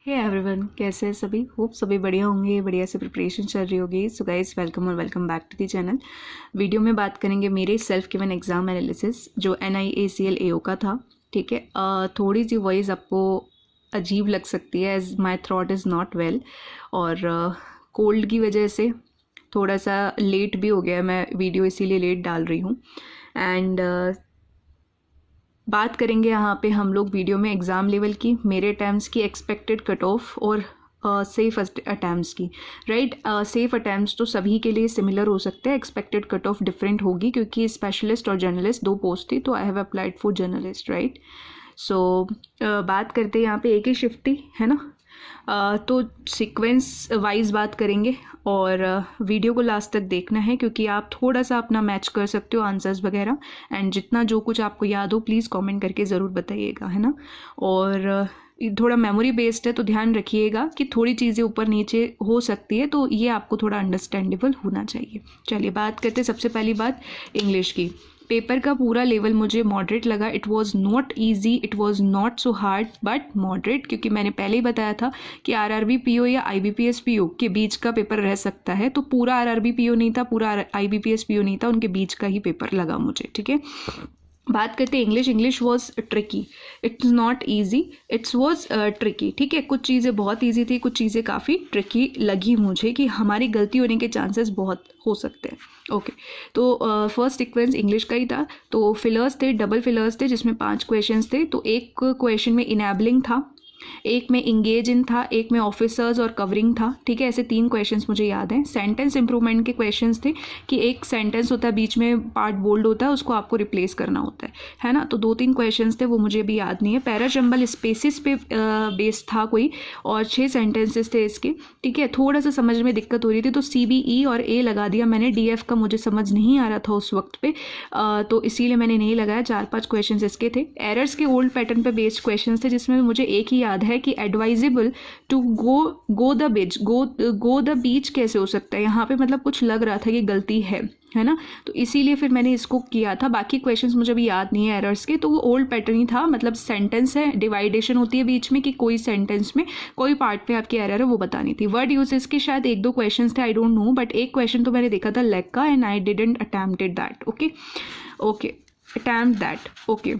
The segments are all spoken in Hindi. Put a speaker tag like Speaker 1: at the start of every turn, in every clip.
Speaker 1: हे एवरीवन, कैसे हैं सभी। होप सभी बढ़िया होंगे, बढ़िया से प्रिपरेशन चल रही होगी। सो गाइस, वेलकम और welcome back to the channel. Video में बात करेंगे मेरे सेल्फ गिवन एग्जाम एनालिसिस जो NIACL AO का था। ठीक है, थोड़ी सी वॉइस आपको अजीब लग सकती है as my throat is not well, और कोल्ड की वजह से थोड़ा सा लेट भी हो गया। मैं वीडियो इसीलिए लेट डाल रही हूँ। एंड बात करेंगे यहाँ पे हम लोग वीडियो में एग्ज़ाम लेवल की, मेरे अटैम्प्ट्स की, एक्सपेक्टेड कट ऑफ और सेफ अटैम्प्ट्स की। राइट, सेफ अटैम्प्ट्स तो सभी के लिए सिमिलर हो सकते हैं, एक्सपेक्टेड कट ऑफ डिफरेंट होगी क्योंकि स्पेशलिस्ट और जर्नलिस्ट दो पोस्ट थी, तो I have applied for journalist. Right, so बात करते हैं यहाँ पे एक ही शिफ्ट थी, है ना। तो सीक्वेंस वाइज बात करेंगे और वीडियो को लास्ट तक देखना है क्योंकि आप थोड़ा सा अपना मैच कर सकते हो आंसर्स वगैरह। एंड जितना जो कुछ आपको याद हो प्लीज़ कमेंट करके ज़रूर बताइएगा, है ना। और थोड़ा मेमोरी बेस्ड है तो ध्यान रखिएगा कि थोड़ी चीज़ें ऊपर नीचे हो सकती है, तो ये आपको थोड़ा अंडरस्टैंडेबल होना चाहिए। चलिए बात करते हैं सबसे पहली बात इंग्लिश की। पेपर का पूरा लेवल मुझे मॉडरेट लगा। It was not easy, it was not so hard but moderate, क्योंकि मैंने पहले ही बताया था कि RRB PO या IBPS PO के बीच का पेपर रह सकता है। तो पूरा RRB PO नहीं था, पूरा IBPS PO नहीं था, उनके बीच का ही पेपर लगा मुझे। ठीक है, बात करते हैं English. English was tricky, it's not easy, it's was tricky. ठीक है, कुछ चीज़ें बहुत ईजी थी, कुछ चीज़ें काफ़ी ट्रिकी लगी मुझे कि हमारी गलती होने के चांसेस बहुत हो सकते हैं। ओके, तो फर्स्ट सीक्वेंस इंग्लिश का ही था। तो फिलर्स थे, डबल फिलर्स थे जिसमें 5 क्वेश्चंस थे। तो एक क्वेश्चन में इनेबलिंग था, एक में इंगेज इन था, एक में ऑफिसर्स और कवरिंग था। ठीक है, ऐसे 3 क्वेश्चंस मुझे याद हैं। सेंटेंस इंप्रूवमेंट के क्वेश्चंस थे कि एक सेंटेंस होता है, बीच में पार्ट बोल्ड होता है, उसको आपको रिप्लेस करना होता है ना। तो 2-3 क्वेश्चंस थे, वो मुझे भी याद नहीं है। पैराजंबल स्पेसिस पे बेस्ड था कोई, और 6 सेंटेंसेस थे इसके। ठीक है, थोड़ा सा समझ में दिक्कत हो रही थी तो CBE और A लगा दिया मैंने। DF का मुझे समझ नहीं आ रहा था उस वक्त पे, तो इसीलिए मैंने नहीं लगाया। 4-5 क्वेश्चन इसके थे। एरर्स के ओल्ड पैटर्न पे बेस्ड क्वेश्चन थे जिसमें मुझे एक ही याद है कि advisable to go the beach. Go the beach कैसे हो सकता है यहाँ पे, मतलब कुछ लग रहा था कि गलती है ना, तो इसीलिए फिर मैंने इसको किया था। बाकी क्वेश्चंस मुझे भी याद नहीं है एरर्स के, तो वो ओल्ड पैटर्न ही था। मतलब सेंटेंस है, डिवाइडेशन होती है बीच में कि कोई सेंटेंस में कोई पार्ट पे आपकी एरर है वो बतानी थी। वर्ड यूजेस के शायद 1-2 क्वेश्चंस थे, आई डोंट नो, बट एक क्वेश्चन तो मैंने देखा था लेग का, and I didn't attempted that. Okay, attempt that. Okay,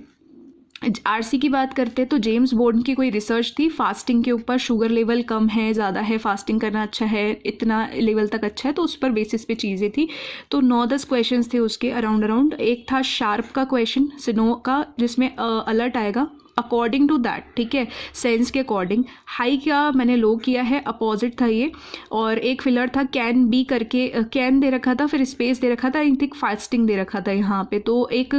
Speaker 1: RC की बात करते हैं तो जेम्स बॉन्ड की कोई रिसर्च थी फास्टिंग के ऊपर। शुगर लेवल कम है, ज़्यादा है, फास्टिंग करना अच्छा है, इतना लेवल तक अच्छा है, तो उस पर बेसिस पे चीज़ें थी। तो 9-10 क्वेश्चंस थे उसके अराउंड। एक था शार्प का क्वेश्चन, सिनो का, जिसमें अलर्ट आएगा अकॉर्डिंग टू दैट। ठीक है, सेंस के अकॉर्डिंग। हाई का मैंने लो किया है, अपोजिट था ये। और एक फिलर था कैन बी करके, कैन दे रखा था, फिर स्पेस दे रखा था, आई थिंक फास्टिंग दे रखा था यहाँ पे। तो एक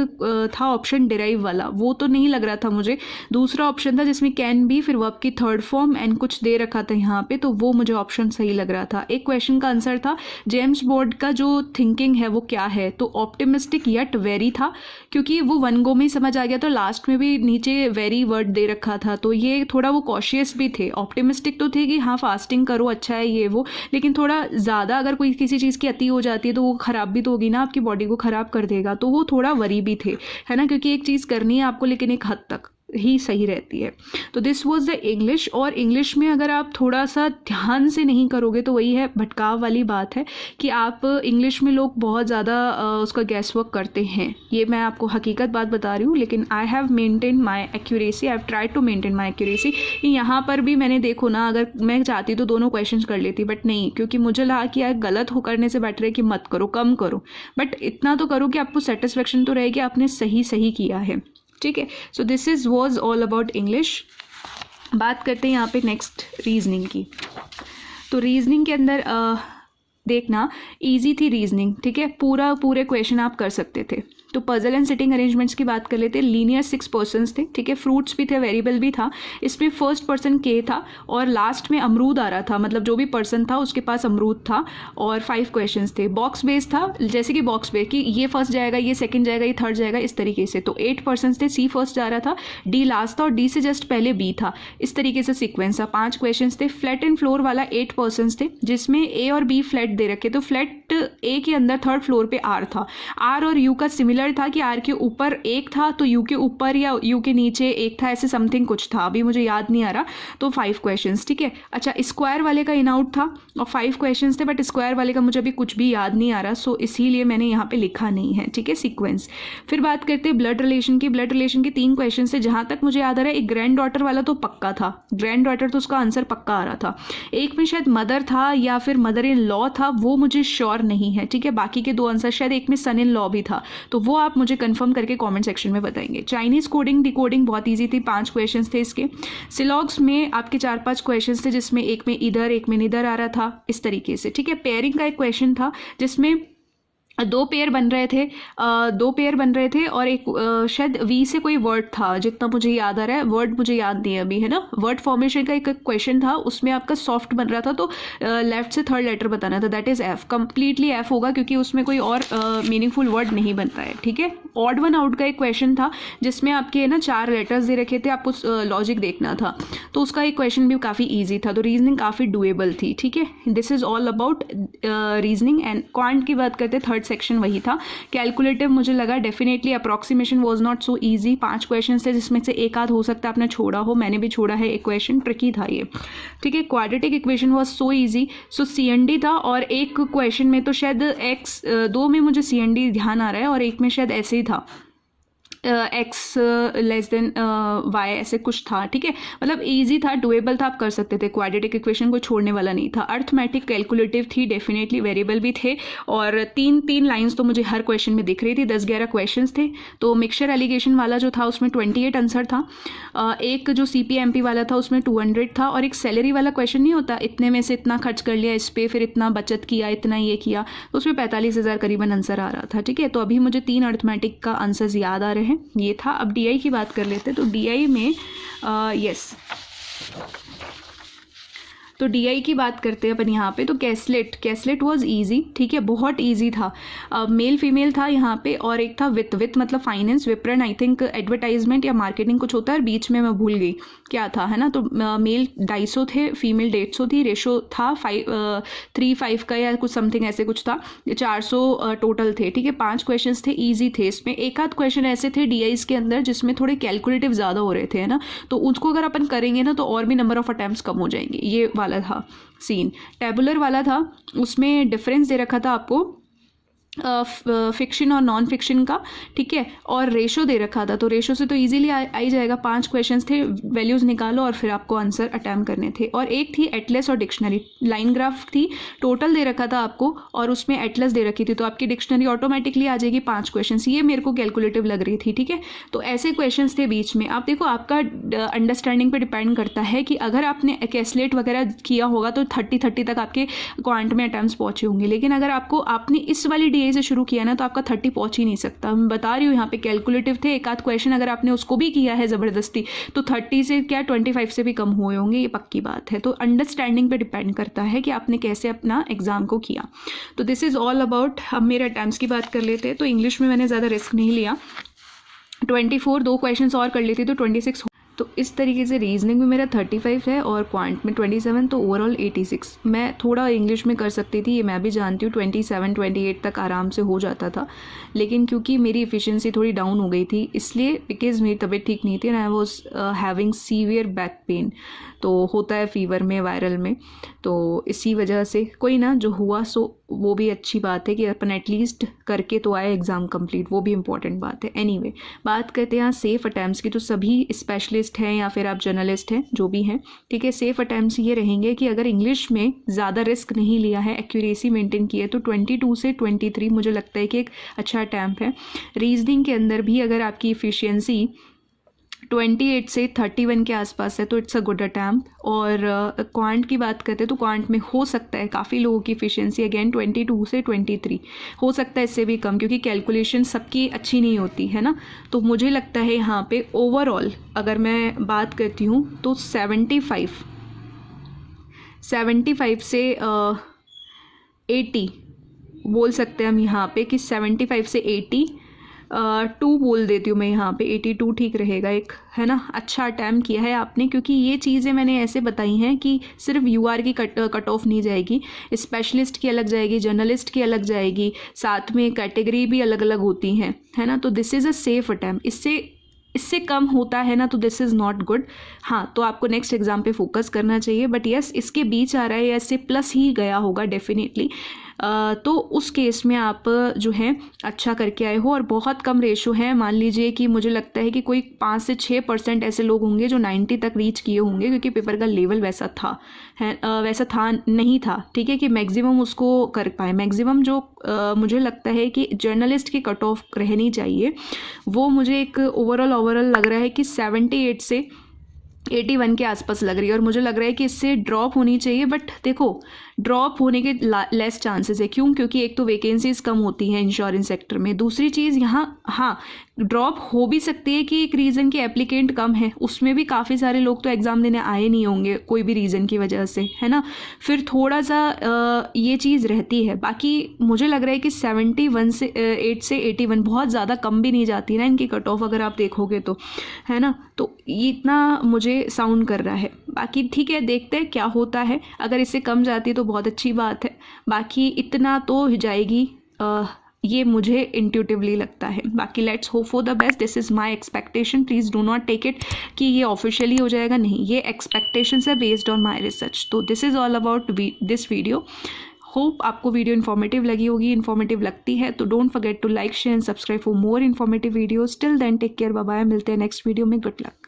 Speaker 1: था ऑप्शन डिराइव वाला, वो तो नहीं लग रहा था मुझे। दूसरा ऑप्शन था जिसमें कैन बी, फिर वर्ब की थर्ड फॉर्म एंड कुछ दे रखा था यहाँ पे, तो वो मुझे ऑप्शन सही लग रहा था। एक क्वेश्चन का आंसर था जेम्स बॉन्ड का जो थिंकिंग है वो क्या है, तो ऑप्टिमिस्टिक यट वेरी था, क्योंकि वो 1 गो में ही समझ आ गया। तो लास्ट में भी नीचे वर्ड दे रखा था, तो ये थोड़ा वो कॉशियस भी थे। ऑप्टिमिस्टिक तो थे कि हाँ फास्टिंग करो, अच्छा है ये वो, लेकिन थोड़ा ज़्यादा अगर कोई किसी चीज़ की अति हो जाती है तो वो ख़राब भी तो होगी ना, आपकी बॉडी को ख़राब कर देगा, तो वो थोड़ा वरी भी थे, है ना, क्योंकि एक चीज़ करनी है आपको लेकिन एक हद तक ही सही रहती है। तो दिस वाज द इंग्लिश। और इंग्लिश में अगर आप थोड़ा सा ध्यान से नहीं करोगे तो वही है, भटकाव वाली बात है कि आप इंग्लिश में लोग बहुत ज़्यादा उसका गैस वर्क करते हैं। ये मैं आपको हकीकत बात बता रही हूँ, लेकिन I have maintain my accuracy, I have tried to maintain my accuracy. यहाँ पर भी मैंने देखो ना, अगर मैं चाहती तो दोनों क्वेश्चन कर लेती, बट नहीं, क्योंकि मुझे लगा कि यार गलत हो करने से बेटर है कि मत करो, कम करो, बट इतना तो करो कि आपको सेटिस्फेक्शन तो रहे कि आपने सही किया है। ठीक है, so this is was all about English. बात करते हैं यहाँ पे नेक्स्ट रीजनिंग की। तो रीजनिंग के अंदर देखना इजी थी रीजनिंग। ठीक है, पूरे क्वेश्चन आप कर सकते थे। तो पजल एंड सिटिंग अरेंजमेंट्स की बात कर लेते हैं। लीनियर 6 पर्सन्स थे। ठीक है, फ्रूट्स भी थे, वेरिएबल भी था। इसमें फर्स्ट पर्सन के था और लास्ट में अमरूद आ रहा था, मतलब जो भी पर्सन था उसके पास अमरूद था, और 5 क्वेश्चंस थे। बॉक्स बेस था, जैसे कि बॉक्स बेस कि ये फर्स्ट जाएगा, ये सेकंड जाएगा, ये थर्ड जाएगा, इस तरीके से। तो 8 पर्सन्स थे, C फर्स्ट जा रहा था, D लास्ट था और D से जस्ट पहले B था, इस तरीके से सीक्वेंस था। 5 क्वेश्चन थे। फ्लैट एंड फ्लोर वाला 8 पर्सन्स थे, जिसमें A और B फ्लैट दे रखे, तो फ्लैट A के अंदर थर्ड फ्लोर पे R था। R और U का सिमिलर सिमिलर था कि आर के ऊपर एक था तो यू के ऊपर या यू के नीचे एक था, ऐसे समथिंग कुछ था, अभी मुझे याद नहीं आ रहा। तो 5 क्वेश्चंस, ठीक है। अच्छा, स्क्वायर वाले का इन आउट था और 5 क्वेश्चंस थे, बट स्क्वायर वाले का मुझे अभी कुछ भी याद नहीं आ रहा, सो इसीलिए मैंने यहाँ पे लिखा नहीं है, ठीक है, सीक्वेंस। फिर बात करते हैं ब्लड रिलेशन की। ब्लड रिलेशन के 3 क्वेश्चन थे, जहाँ तक मुझे याद आ रहा है। एक ग्रैंड डॉटर वाला तो पक्का था, ग्रैंड डॉटर तो उसका आंसर पक्का आ रहा था। एक में शायद मदर था या फिर मदर इन लॉ था, वो मुझे श्योर नहीं है, ठीक है। बाकी के 2 आंसर, शायद एक में सन इन लॉ भी था, तो वो आप मुझे कंफर्म करके कमेंट सेक्शन में बताएंगे। चाइनीज कोडिंग डिकोडिंग बहुत इजी थी, 5 क्वेश्चंस थे इसके। सिलॉग्स में आपके 4-5 क्वेश्चंस थे, जिसमें एक में इधर एक में निधर आ रहा था, इस तरीके से, ठीक है। पेयरिंग का एक क्वेश्चन था जिसमें 2 पेयर बन रहे थे, 2 पेयर बन रहे थे और एक शायद वी से कोई वर्ड था, जितना मुझे याद आ रहा है। वर्ड मुझे याद नहीं है अभी, है ना। वर्ड फॉर्मेशन का एक क्वेश्चन था, उसमें आपका सॉफ्ट बन रहा था, तो लेफ्ट से थर्ड लेटर बताना था, that is F. Completely F होगा क्योंकि उसमें कोई और मीनिंगफुल वर्ड नहीं बनता है, ठीक है। ऑड वन आउट का एक क्वेश्चन था जिसमें आपके ना 4 लेटर्स दे रखे थे, आपको लॉजिक देखना था, तो उसका एक क्वेश्चन भी काफ़ी ईजी था, तो रीजनिंग काफ़ी डुएबल थी, ठीक है। This is all about reasoning. And quant की बात करते, थर्ड सेक्शन वही था। कैलकुलेटिव मुझे लगा definitely approximation was not so easy. 5 question थे जिसमें से एक आध हो सकता है आपने छोड़ा हो, मैंने भी छोड़ा है एक क्वेश्चन, ट्रिकी था ये, ठीक है। Quadratic equation was so easy, so CND था। और एक क्वेश्चन में तो शायद x 2 में मुझे CND ध्यान आ रहा है और एक में शायद ऐसे ही था, x लेस देन y, ऐसे कुछ था, ठीक है। मतलब इजी था, डुएबल था, आप कर सकते थे, क्वाड्रेटिक इक्वेशन को छोड़ने वाला नहीं था। अर्थमेटिक कैलकुलेटिव थी, डेफिनेटली वेरिएबल भी थे, और 3 लाइंस तो मुझे हर क्वेश्चन में दिख रही थी। 10-11 क्वेश्चंस थे। तो मिक्सचर एलिगेशन वाला जो था उसमें 28 आंसर था। एक जो CPMP वाला था उसमें 200 था, और एक सैलरी वाला क्वेश्चन नहीं होता, इतने में से इतना खर्च कर लिया इस पर, फिर इतना बचत किया, इतना ये किया, तो उसमें 45,000 करीबन आंसर आ रहा था, ठीक है। तो अभी मुझे 3 अर्थमेटिक का आंसर्स याद आ रहे हैं, ये था। अब DI की बात कर लेते हैं। तो DI में तो DI की बात करते हैं अपन यहाँ पे। तो कैसलेट वाज इजी, ठीक है, बहुत इजी था। मेल फीमेल था यहाँ पे, और एक था विथ मतलब फाइनेंस, विपणन, आई थिंक एडवर्टाइजमेंट या मार्केटिंग कुछ होता है, बीच में मैं भूल गई क्या था, है ना। तो मेल 250 थे, फीमेल 150 थी, रेशो था 3:5 का या कुछ समथिंग ऐसे कुछ था। 400 टोटल थे, ठीक है। 5 क्वेश्चन थे, ईजी थे। इसमें एक आध क्वेश्चन ऐसे थे DIs के अंदर जिसमें थोड़े कैलकुलेटिव ज़्यादा हो रहे थे, है ना, तो उसको अगर अपन करेंगे ना तो और भी नंबर ऑफ अटैम्प्ट्स कम हो जाएंगे। ये वाला था सीन। टेबुलर वाला था, उसमें डिफरेंस दे रखा था आपको फिक्शन और नॉन फिक्शन का, ठीक है, और रेशो दे रखा था। तो रेशो से तो इजीली आ ही जाएगा। 5 क्वेश्चंस थे, वैल्यूज़ निकालो और फिर आपको आंसर अटैम्प्ट करने थे। और एक थी एटलस और डिक्शनरी, लाइन ग्राफ थी, टोटल दे रखा था आपको और उसमें एटलस दे रखी थी, तो आपकी डिक्शनरी ऑटोमेटिकली आ जाएगी। 5 क्वेश्चन, ये मेरे को कैलकुलेटिव लग रही थी, ठीक है। तो ऐसे क्वेश्चन थे बीच में। आप देखो, आपका अंडरस्टैंडिंग पर डिपेंड करता है कि अगर आपने कैसलेट वगैरह किया होगा तो 30 तक आपके क्वांट में अटैम्प्ट्स पहुंचे होंगे, लेकिन अगर आपने इस वाली DI से शुरू किया ना तो आपका 30 पहुंच ही नहीं सकता। मैं बता रही हूँ, यहाँ पे कैलकुलेटिव थे, एक आध क्वेश्चन अगर आपने उसको भी किया है ज़बरदस्ती तो 30 से क्या 25 से भी कम हुए होंगे, ये पक्की बात है। तो अंडरस्टैंडिंग पे डिपेंड करता है कि आपने कैसे अपना एग्जाम को किया। तो दिस इज़ ऑल अबाउट। अब मेरे अटैम्प्ट्स की बात कर लेते हैं। तो इंग्लिश में मैंने ज़्यादा रिस्क नहीं लिया, 24, 2 क्वेश्चन और कर लेती तो 26। तो इस तरीके से रीजनिंग में मेरा 35 है और क्वांट में 27, तो ओवरऑल 86। मैं थोड़ा इंग्लिश में कर सकती थी, ये मैं भी जानती हूँ, 27, 28 तक आराम से हो जाता था, लेकिन क्योंकि मेरी एफिशिएंसी थोड़ी डाउन हो गई थी, इसलिए बिकॉज मेरी तबीयत ठीक नहीं थी and I was having severe back pain, तो होता है फीवर में, वायरल में, तो इसी वजह से कोई ना, जो हुआ सो वो भी अच्छी बात है कि अपन एटलीस्ट करके तो आए एग्ज़ाम कंप्लीट, वो भी इंपॉर्टेंट बात है। एनीवे, बात करते हैं यहाँ सेफ़ अटैम्प्ट्स की। तो सभी स्पेशलिस्ट हैं या फिर आप जर्नलिस्ट हैं, जो भी हैं, ठीक है, सेफ़ अटैम्प्ट्स ये रहेंगे कि अगर इंग्लिश में ज़्यादा रिस्क नहीं लिया है, एक्यूरेसी मेंटेन की है, तो 22 से 23 मुझे लगता है कि एक अच्छा अटैम्प्ट है। रीजनिंग के अंदर भी अगर आपकी एफिशिएंसी 28 से 31 के आसपास है तो इट्स अ गुड अटैम्प्ट। और क्वांट की बात करते हैं तो क्वांट में हो सकता है काफ़ी लोगों की एफिशिएंसी अगेन 22 से 23 हो सकता है, इससे भी कम, क्योंकि कैलकुलेशन सबकी अच्छी नहीं होती है ना। तो मुझे लगता है यहाँ पे ओवरऑल अगर मैं बात करती हूँ तो 75 से 80 बोल सकते हैं हम यहाँ पे कि 75 से 80 2 बोल देती हूँ मैं यहाँ पे, 82 ठीक रहेगा एक, है ना। अच्छा अटैम्प्ट किया है आपने, क्योंकि ये चीज़ें मैंने ऐसे बताई हैं कि सिर्फ यूआर की कट ऑफ नहीं जाएगी, स्पेशलिस्ट की अलग जाएगी, जर्नलिस्ट की अलग जाएगी, साथ में कैटेगरी भी अलग अलग होती हैं, है ना। तो this is a safe attempt. इससे कम होता है ना तो दिस इज़ नॉट गुड। हाँ, तो आपको नेक्स्ट एग्ज़ाम पे फोकस करना चाहिए, बट यस इसके बीच आ रहा है या इससे प्लस ही गया होगा डेफिनेटली, तो उस केस में आप जो है अच्छा करके आए हो। और बहुत कम रेशो है, मान लीजिए कि मुझे लगता है कि कोई 5 से 6% ऐसे लोग होंगे जो 90 तक रीच किए होंगे, क्योंकि पेपर का लेवल वैसा था, है वैसा था नहीं था, ठीक है, कि मैक्सिमम उसको कर पाए। मैक्सिमम जो मुझे लगता है कि जर्नलिस्ट की कट ऑफ रहनी चाहिए, वो मुझे एक ओवरऑल लग रहा है कि 78 से 81 के आसपास लग रही है। और मुझे लग रहा है कि इससे ड्रॉप होनी चाहिए, बट देखो ड्रॉप होने के लेस चांसेस है। क्यों? क्योंकि एक तो वैकेंसीज कम होती हैं इंश्योरेंस सेक्टर में, दूसरी चीज़ यहाँ हाँ ड्रॉप हो भी सकती है कि एक रीज़न के एप्लीकेंट कम है, उसमें भी काफ़ी सारे लोग तो एग्ज़ाम देने आए नहीं होंगे कोई भी रीज़न की वजह से, है ना। फिर थोड़ा सा ये चीज़ रहती है। बाकी मुझे लग रहा है कि 71 से 8 से 81 बहुत ज़्यादा कम भी नहीं जाती ना इनकी कट ऑफ, अगर आप देखोगे तो, है ना। तो ये इतना मुझे साउंड कर रहा है। बाकी ठीक है, देखते हैं क्या होता है। अगर इससे कम जाती है तो बहुत अच्छी बात है, बाकी इतना तो जाएगी, ये मुझे इंट्यूटिवली लगता है। बाकी let's hope for the best, this is my expectation, please do not take it कि ये ऑफिशियली हो जाएगा, नहीं, ये एक्सपेक्टेशंस है बेस्ड ऑन माई रिसर्च। तो this is all about this video. Hope आपको वीडियो इन्फॉर्मेटिव लगी होगी। इन्फॉर्मेटिव लगती है तो don't forget to like, share and subscribe for more informative videos. Till then take care, bye bye, मिलते हैं नेक्स्ट वीडियो में। Good luck.